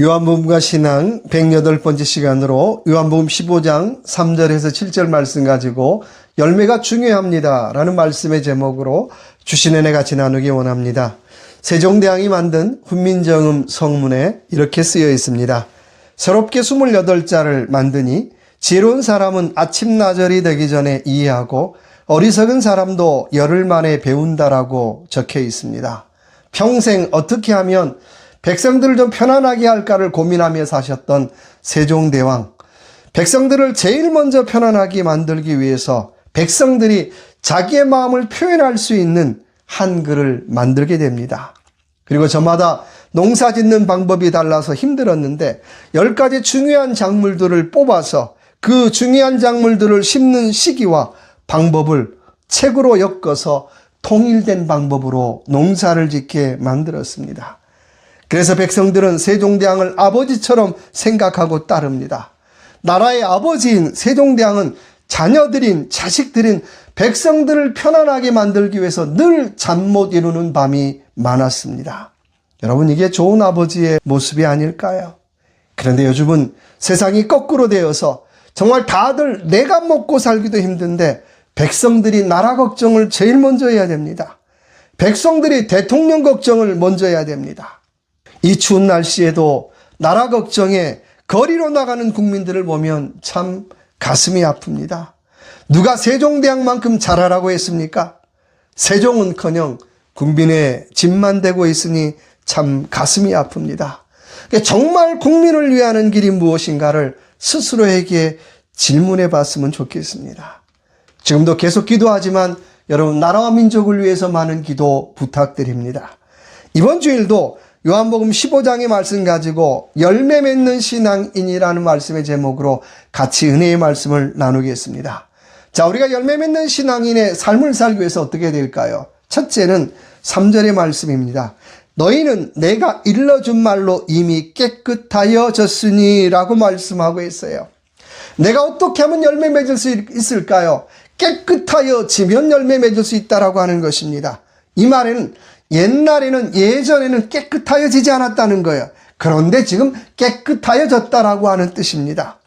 요한복음과 신앙 108번째 시간으로 요한복음 15장 3절에서 7절 말씀 가지고 열매가 중요합니다 라는 말씀의 제목으로 주신 은혜 같이 나누기 원합니다. 세종대왕이 만든 훈민정음 성문에 이렇게 쓰여 있습니다. 새롭게 28자를 만드니 지혜로운 사람은 아침나절이 되기 전에 이해하고 어리석은 사람도 열흘 만에 배운다라고 적혀 있습니다. 평생 어떻게 하면 백성들을 좀 편안하게 할까를 고민하며 사셨던 세종대왕. 백성들을 제일 먼저 편안하게 만들기 위해서 백성들이 자기의 마음을 표현할 수 있는 한글을 만들게 됩니다. 그리고 저마다 농사 짓는 방법이 달라서 힘들었는데 10가지 중요한 작물들을 뽑아서 그 중요한 작물들을 심는 시기와 방법을 책으로 엮어서 통일된 방법으로 농사를 짓게 만들었습니다. 그래서 백성들은 세종대왕을 아버지처럼 생각하고 따릅니다. 나라의 아버지인 세종대왕은 자녀들인 자식들인 백성들을 편안하게 만들기 위해서 늘 잠 못 이루는 밤이 많았습니다. 여러분, 이게 좋은 아버지의 모습이 아닐까요? 그런데 요즘은 세상이 거꾸로 되어서 정말 다들 내가 먹고 살기도 힘든데 백성들이 나라 걱정을 제일 먼저 해야 됩니다. 백성들이 대통령 걱정을 먼저 해야 됩니다. 이 추운 날씨에도 나라 걱정에 거리로 나가는 국민들을 보면 참 가슴이 아픕니다. 누가 세종대왕만큼 잘하라고 했습니까? 세종은커녕 국민의 짐만 되고 있으니 참 가슴이 아픕니다. 정말 국민을 위하는 길이 무엇인가를 스스로에게 질문해 봤으면 좋겠습니다. 지금도 계속 기도하지만 여러분, 나라와 민족을 위해서 많은 기도 부탁드립니다. 이번 주일도 요한복음 15장의 말씀 가지고 열매 맺는 신앙인이라는 말씀의 제목으로 같이 은혜의 말씀을 나누겠습니다. 자, 우리가 열매 맺는 신앙인의 삶을 살기 위해서 어떻게 될까요? 첫째는 3절의 말씀입니다. 너희는 내가 일러준 말로 이미 깨끗하여졌으니 라고 말씀하고 있어요. 내가 어떻게 하면 열매 맺을 수 있을까요? 깨끗하여지면 열매 맺을 수 있다라고 하는 것입니다. 이 말에는 예전에는 깨끗하여지지 않았다는 거예요. 그런데 지금 깨끗하여졌다라고 하는 뜻입니다.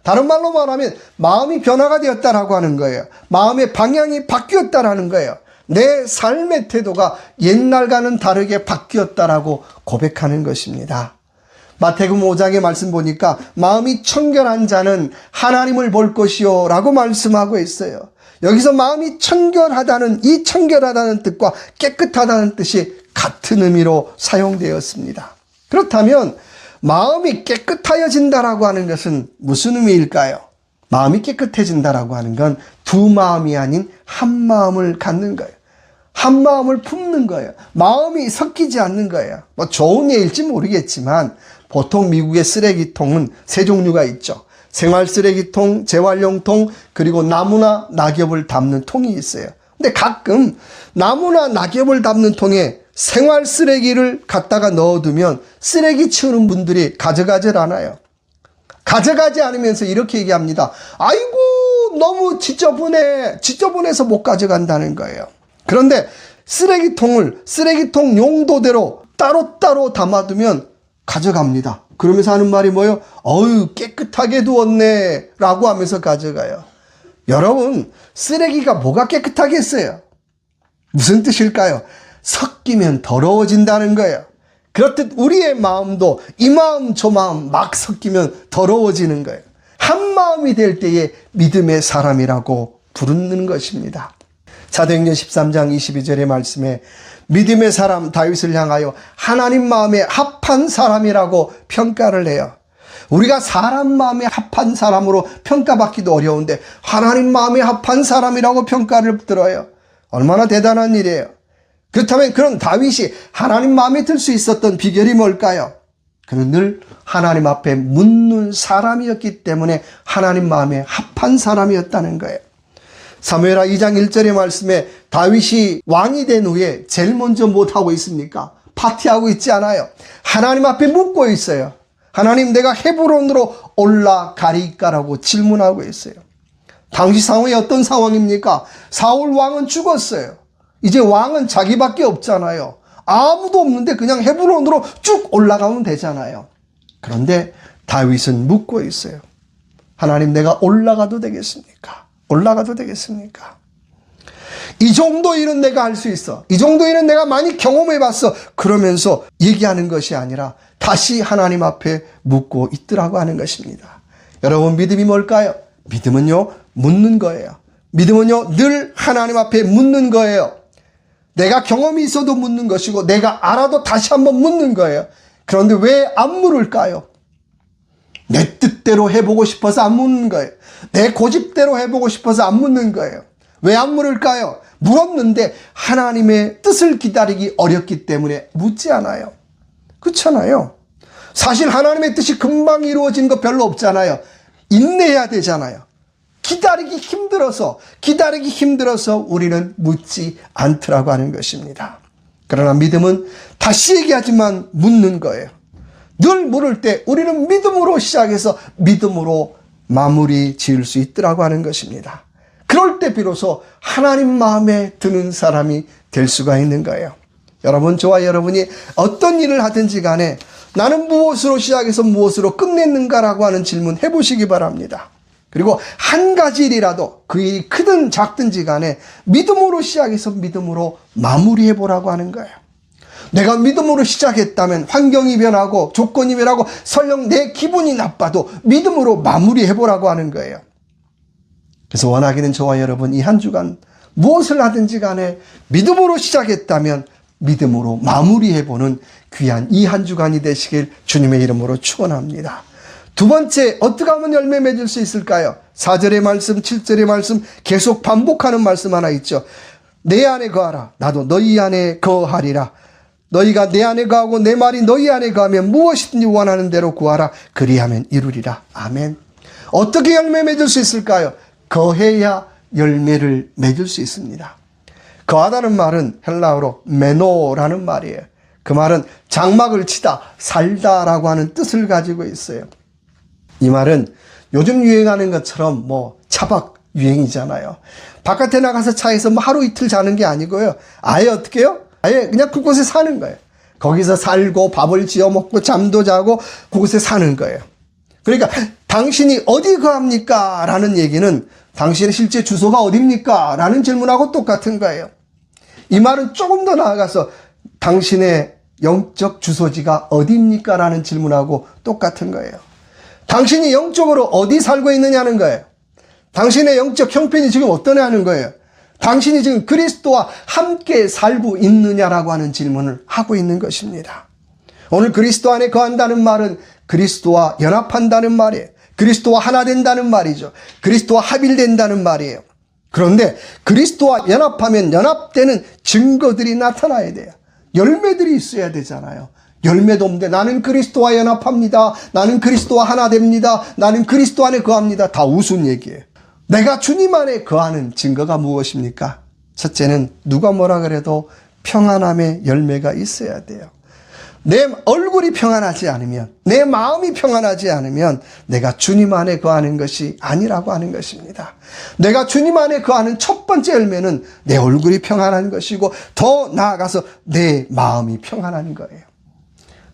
다른 말로 말하면 마음이 변화가 되었다라고 하는 거예요. 마음의 방향이 바뀌었다라는 거예요. 내 삶의 태도가 옛날과는 다르게 바뀌었다라고 고백하는 것입니다. 마태복음 5장의 말씀 보니까 마음이 청결한 자는 하나님을 볼 것이요 라고 말씀하고 있어요. 여기서 마음이 청결하다는 이 청결하다는 뜻과 깨끗하다는 뜻이 같은 의미로 사용되었습니다. 그렇다면 마음이 깨끗하여진다라고 하는 것은 무슨 의미일까요? 마음이 깨끗해진다라고 하는 건 두 마음이 아닌 한 마음을 갖는 거예요. 한 마음을 품는 거예요. 마음이 섞이지 않는 거예요. 뭐 좋은 예일지 모르겠지만 보통 미국의 쓰레기통은 세 종류가 있죠. 생활 쓰레기통, 재활용통, 그리고 나무나 낙엽을 담는 통이 있어요. 근데 가끔 나무나 낙엽을 담는 통에 생활 쓰레기를 갖다가 넣어두면 쓰레기 치우는 분들이 가져가질 않아요. 가져가지 않으면서 이렇게 얘기합니다. 아이고, 너무 지저분해서 못 가져간다는 거예요. 그런데 쓰레기통을 쓰레기통 용도대로 따로따로 담아두면 가져갑니다. 그러면서 하는 말이 뭐예요? 어휴, 깨끗하게 두었네 라고 하면서 가져가요. 여러분, 쓰레기가 뭐가 깨끗하겠어요? 무슨 뜻일까요? 섞이면 더러워진다는 거예요. 그렇듯 우리의 마음도 이 마음 저 마음 막 섞이면 더러워지는 거예요. 한 마음이 될 때에 믿음의 사람이라고 부르는 것입니다. 사도행전 13장 22절의 말씀에 믿음의 사람 다윗을 향하여 하나님 마음에 합한 사람이라고 평가를 해요. 우리가 사람 마음에 합한 사람으로 평가받기도 어려운데 하나님 마음에 합한 사람이라고 평가를 들어요. 얼마나 대단한 일이에요. 그렇다면 그런 다윗이 하나님 마음에 들 수 있었던 비결이 뭘까요? 그는 늘 하나님 앞에 묻는 사람이었기 때문에 하나님 마음에 합한 사람이었다는 거예요. 사무엘하 2장 1절의 말씀에 다윗이 왕이 된 후에 제일 먼저 못하고 있습니까? 파티하고 있지 않아요. 하나님 앞에 묻고 있어요. 하나님, 내가 헤브론으로 올라가리까라고 질문하고 있어요. 당시 상황이 어떤 상황입니까? 사울 왕은 죽었어요. 이제 왕은 자기밖에 없잖아요. 아무도 없는데 그냥 헤브론으로 쭉 올라가면 되잖아요. 그런데 다윗은 묻고 있어요. 하나님, 내가 올라가도 되겠습니까? 올라가도 되겠습니까? 이 정도 일은 내가 할 수 있어. 이 정도 일은 내가 많이 경험해 봤어. 그러면서 얘기하는 것이 아니라 다시 하나님 앞에 묻고 있더라고 하는 것입니다. 여러분, 믿음이 뭘까요? 믿음은요, 묻는 거예요. 믿음은요, 늘 하나님 앞에 묻는 거예요. 내가 경험이 있어도 묻는 것이고 내가 알아도 다시 한번 묻는 거예요. 그런데 왜 안 물을까요? 내 뜻대로 해보고 싶어서 안 묻는 거예요. 내 고집대로 해보고 싶어서 안 묻는 거예요. 왜 안 물을까요? 물었는데 하나님의 뜻을 기다리기 어렵기 때문에 묻지 않아요. 그렇잖아요. 사실 하나님의 뜻이 금방 이루어진 거 별로 없잖아요. 인내해야 되잖아요. 기다리기 힘들어서 우리는 묻지 않더라고 하는 것입니다. 그러나 믿음은 다시 얘기하지만 묻는 거예요. 늘 물을 때 우리는 믿음으로 시작해서 믿음으로 마무리 지을 수 있더라고 하는 것입니다. 그럴 때 비로소 하나님 마음에 드는 사람이 될 수가 있는 거예요. 여러분, 저와 여러분이 어떤 일을 하든지 간에 나는 무엇으로 시작해서 무엇으로 끝냈는가라고 하는 질문 해보시기 바랍니다. 그리고 한 가지 일이라도 그 일이 크든 작든지 간에 믿음으로 시작해서 믿음으로 마무리해보라고 하는 거예요. 내가 믿음으로 시작했다면 환경이 변하고 조건이 변하고 설령 내 기분이 나빠도 믿음으로 마무리해보라고 하는 거예요. 그래서 원하기는 저와 여러분 이 한 주간 무엇을 하든지 간에 믿음으로 시작했다면 믿음으로 마무리해보는 귀한 이 한 주간이 되시길 주님의 이름으로 축원합니다. 두 번째, 어떻게 하면 열매 맺을 수 있을까요? 4절의 말씀, 7절의 말씀 계속 반복하는 말씀 하나 있죠. 내 안에 거하라. 나도 너희 안에 거하리라. 너희가 내 안에 거하고 내 말이 너희 안에 거하면 무엇이든지 원하는 대로 구하라. 그리하면 이루리라. 아멘. 어떻게 열매 맺을 수 있을까요? 거해야 열매를 맺을 수 있습니다. 거하다는 말은 헬라어로 메노라는 말이에요. 그 말은 장막을 치다, 살다라고 하는 뜻을 가지고 있어요. 이 말은 요즘 유행하는 것처럼 차박 유행이잖아요. 바깥에 나가서 차에서 하루 이틀 자는 게 아니고요. 아예 어떻게 해요? 아예 그냥 그곳에 사는 거예요. 거기서 살고 밥을 지어 먹고 잠도 자고 그곳에 사는 거예요. 그러니까 당신이 어디 거합니까? 라는 얘기는 당신의 실제 주소가 어디입니까? 라는 질문하고 똑같은 거예요. 이 말은 조금 더 나아가서 당신의 영적 주소지가 어디입니까? 라는 질문하고 똑같은 거예요. 당신이 영적으로 어디 살고 있느냐는 거예요. 당신의 영적 형편이 지금 어떠냐는 거예요. 당신이 지금 그리스도와 함께 살고 있느냐라고 하는 질문을 하고 있는 것입니다. 오늘 그리스도 안에 거한다는 말은 그리스도와 연합한다는 말이에요. 그리스도와 하나 된다는 말이죠. 그리스도와 합일된다는 말이에요. 그런데 그리스도와 연합하면 연합되는 증거들이 나타나야 돼요. 열매들이 있어야 되잖아요. 열매도 없는데 나는 그리스도와 연합합니다. 나는 그리스도와 하나 됩니다. 나는 그리스도 안에 거합니다. 다 우스운 얘기예요. 내가 주님 안에 거하는 증거가 무엇입니까? 첫째는 누가 뭐라 그래도 평안함의 열매가 있어야 돼요. 내 얼굴이 평안하지 않으면, 내 마음이 평안하지 않으면 내가 주님 안에 거하는 것이 아니라고 하는 것입니다. 내가 주님 안에 거하는 첫 번째 열매는 내 얼굴이 평안한 것이고 더 나아가서 내 마음이 평안한 거예요.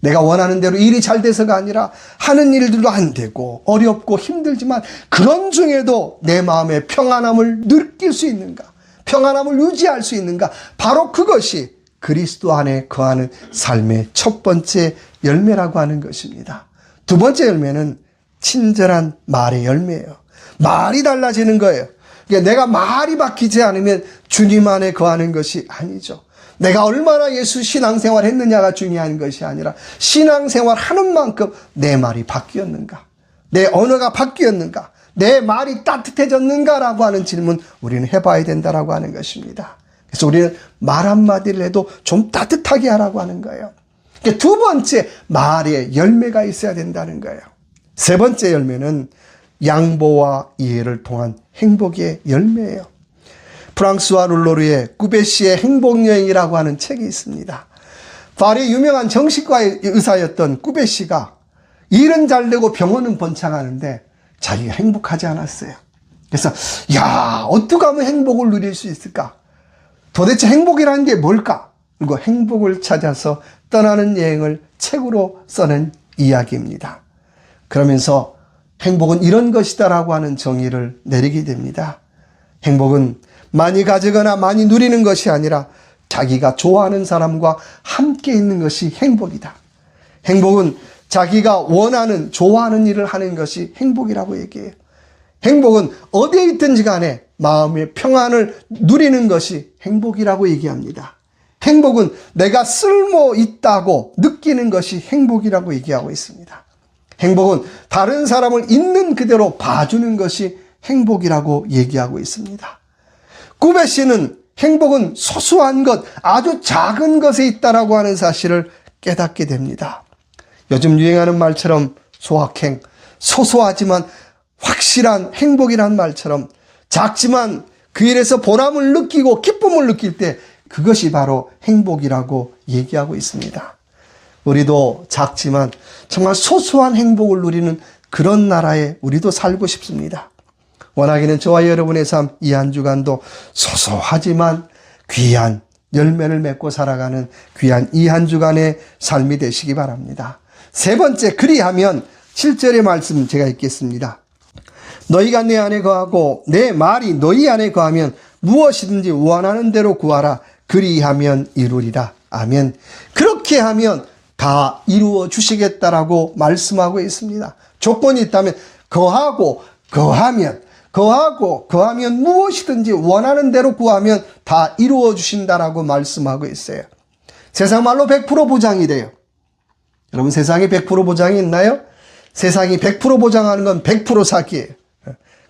내가 원하는 대로 일이 잘 돼서가 아니라 하는 일들도 안 되고 어렵고 힘들지만 그런 중에도 내 마음의 평안함을 느낄 수 있는가? 평안함을 유지할 수 있는가? 바로 그것이 그리스도 안에 거하는 삶의 첫 번째 열매라고 하는 것입니다. 두 번째 열매는 친절한 말의 열매예요. 말이 달라지는 거예요. 그러니까 내가 말이 바뀌지 않으면 주님 안에 거하는 것이 아니죠. 내가 얼마나 예수 신앙생활 했느냐가 중요한 것이 아니라 신앙생활 하는 만큼 내 말이 바뀌었는가? 내 언어가 바뀌었는가? 내 말이 따뜻해졌는가라고 하는 질문 우리는 해봐야 된다라고 하는 것입니다. 그래서 우리는 말 한마디를 해도 좀 따뜻하게 하라고 하는 거예요. 그러니까 두 번째 말에 열매가 있어야 된다는 거예요. 세 번째 열매는 양보와 이해를 통한 행복의 열매예요. 프랑스와 룰로르의 꾸베시의 행복여행이라고 하는 책이 있습니다. 파리의 유명한 정신과의 의사였던 꾸베시가 일은 잘 되고 병원은 번창하는데 자기가 행복하지 않았어요. 그래서 어떻게 하면 행복을 누릴 수 있을까? 도대체 행복이라는 게 뭘까? 그리고 행복을 찾아서 떠나는 여행을 책으로 써낸 이야기입니다. 그러면서 행복은 이런 것이다라고 하는 정의를 내리게 됩니다. 행복은 많이 가지거나 많이 누리는 것이 아니라 자기가 좋아하는 사람과 함께 있는 것이 행복이다. 행복은 자기가 원하는, 좋아하는 일을 하는 것이 행복이라고 얘기해요. 행복은 어디에 있든지 간에 마음의 평안을 누리는 것이 행복이라고 얘기합니다. 행복은 내가 쓸모 있다고 느끼는 것이 행복이라고 얘기하고 있습니다. 행복은 다른 사람을 있는 그대로 봐주는 것이 행복이라고 얘기하고 있습니다. 구베 씨는 행복은 소소한 것, 아주 작은 것에 있다라고 하는 사실을 깨닫게 됩니다. 요즘 유행하는 말처럼 소확행, 소소하지만 확실한 행복이란 말처럼 작지만 그 일에서 보람을 느끼고 기쁨을 느낄 때 그것이 바로 행복이라고 얘기하고 있습니다. 우리도 작지만 정말 소소한 행복을 누리는 그런 나라에 우리도 살고 싶습니다. 원하기는 저와 여러분의 삶 이 한 주간도 소소하지만 귀한 열매를 맺고 살아가는 귀한 이 한 주간의 삶이 되시기 바랍니다. 세 번째, 그리하면 7절의 말씀 제가 읽겠습니다. 너희가 내 안에 거하고 내 말이 너희 안에 거하면 무엇이든지 원하는 대로 구하라. 그리하면 이루리라. 아멘. 그렇게 하면 다 이루어 주시겠다라고 말씀하고 있습니다. 조건이 있다면 거하면 무엇이든지 원하는 대로 구하면 다 이루어 주신다라고 말씀하고 있어요. 세상 말로 100% 보장이 돼요. 여러분, 세상에 100% 보장이 있나요? 세상이 100% 보장하는 건 100% 사기예요.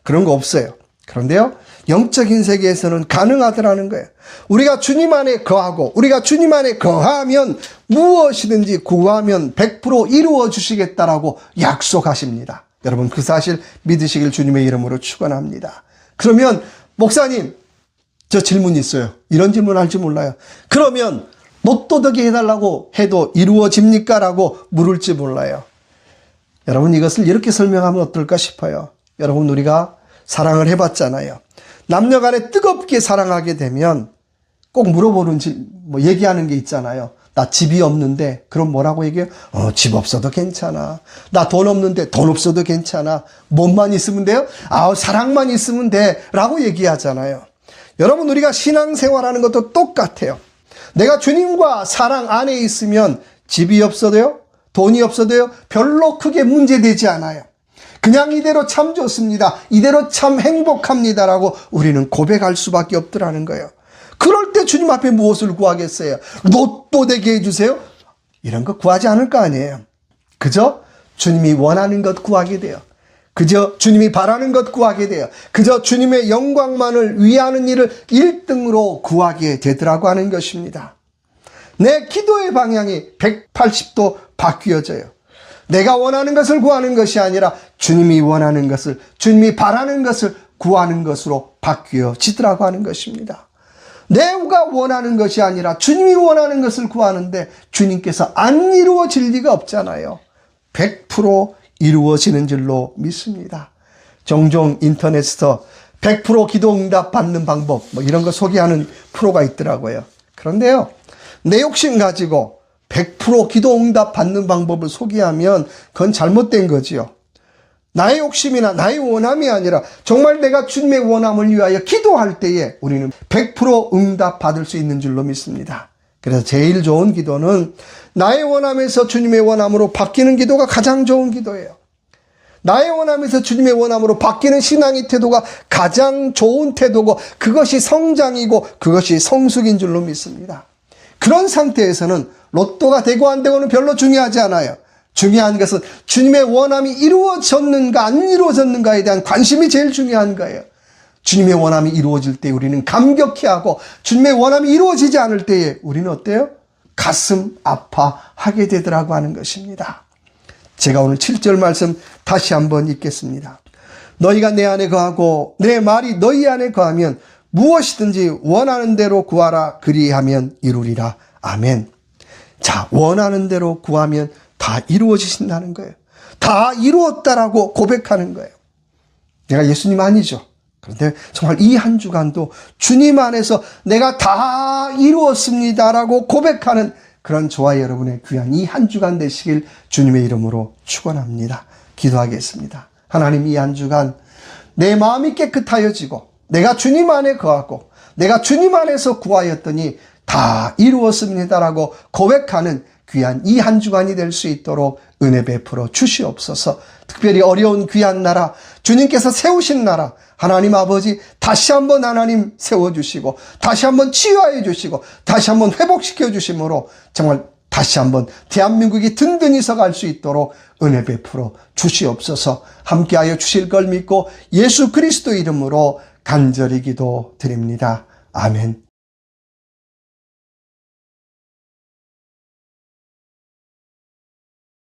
그런 거 없어요. 그런데요, 영적인 세계에서는 가능하더라는 거예요. 우리가 주님 안에 거하고 우리가 주님 안에 거하면 무엇이든지 구하면 100% 이루어 주시겠다라고 약속하십니다. 여러분, 그 사실 믿으시길 주님의 이름으로 축원합니다. 그러면 목사님, 저 질문 있어요. 이런 질문 할지 몰라요. 그러면 로또 되게 해달라고 해도 이루어집니까? 라고 물을지 몰라요. 여러분, 이것을 이렇게 설명하면 어떨까 싶어요. 여러분, 우리가 사랑을 해봤잖아요. 남녀간에 뜨겁게 사랑하게 되면 꼭 물어보는 얘기하는 게 있잖아요. 나 집이 없는데, 그럼 뭐라고 얘기해요? 집 없어도 괜찮아. 나 돈 없는데 돈 없어도 괜찮아. 몸만 있으면 돼요? 사랑만 있으면 돼. 라고 얘기하잖아요. 여러분, 우리가 신앙생활하는 것도 똑같아요. 내가 주님과 사랑 안에 있으면 집이 없어도요, 돈이 없어도요, 별로 크게 문제되지 않아요. 그냥 이대로 참 좋습니다. 이대로 참 행복합니다라고 우리는 고백할 수밖에 없더라는 거예요. 그럴 때 주님 앞에 무엇을 구하겠어요? 로또 되게 해주세요? 이런 거 구하지 않을 거 아니에요. 그저 주님이 원하는 것 구하게 돼요. 그저 주님이 바라는 것 구하게 돼요. 그저 주님의 영광만을 위하는 일을 1등으로 구하게 되더라고 하는 것입니다. 내 기도의 방향이 180도 바뀌어져요. 내가 원하는 것을 구하는 것이 아니라 주님이 원하는 것을, 주님이 바라는 것을 구하는 것으로 바뀌어지더라고 하는 것입니다. 내가 원하는 것이 아니라 주님이 원하는 것을 구하는데 주님께서 안 이루어질 리가 없잖아요. 100% 이루어지는 줄로 믿습니다. 종종 인터넷에서 100% 기도응답 받는 방법 이런 거 소개하는 프로가 있더라고요. 그런데요, 내 욕심 가지고 100% 기도응답 받는 방법을 소개하면 그건 잘못된 거지요. 나의 욕심이나 나의 원함이 아니라 정말 내가 주님의 원함을 위하여 기도할 때에 우리는 100% 응답 받을 수 있는 줄로 믿습니다. 그래서 제일 좋은 기도는 나의 원함에서 주님의 원함으로 바뀌는 기도가 가장 좋은 기도예요. 나의 원함에서 주님의 원함으로 바뀌는 신앙의 태도가 가장 좋은 태도고 그것이 성장이고 그것이 성숙인 줄로 믿습니다. 그런 상태에서는 로또가 되고 안 되고는 별로 중요하지 않아요. 중요한 것은 주님의 원함이 이루어졌는가 안 이루어졌는가에 대한 관심이 제일 중요한 거예요. 주님의 원함이 이루어질 때 우리는 감격해하고 주님의 원함이 이루어지지 않을 때에 우리는 어때요? 가슴 아파하게 되더라고 하는 것입니다. 제가 오늘 7절 말씀 다시 한번 읽겠습니다. 너희가 내 안에 거하고 내 말이 너희 안에 거하면 무엇이든지 원하는 대로 구하라. 그리하면 이루리라. 아멘. 자, 원하는 대로 구하면 다 이루어지신다는 거예요. 다 이루었다라고 고백하는 거예요. 내가 예수님 아니죠. 그런데 정말 이 한 주간도 주님 안에서 내가 다 이루었습니다라고 고백하는 그런 저와 여러분의 귀한 이 한 주간 되시길 주님의 이름으로 축원합니다. 기도하겠습니다. 하나님, 이 한 주간 내 마음이 깨끗하여지고 내가 주님 안에 거하고 내가 주님 안에서 구하였더니 다 이루었습니다라고 고백하는 귀한 이 한 주간이 될 수 있도록 은혜 베풀어 주시옵소서. 특별히 어려운 귀한 나라, 주님께서 세우신 나라, 하나님 아버지 다시 한번 하나님 세워주시고 다시 한번 치유하여 주시고 다시 한번 회복시켜 주심으로 정말 다시 한번 대한민국이 든든히 서갈 수 있도록 은혜 베풀어 주시옵소서. 함께하여 주실 걸 믿고 예수 그리스도 이름으로 간절히 기도드립니다. 아멘.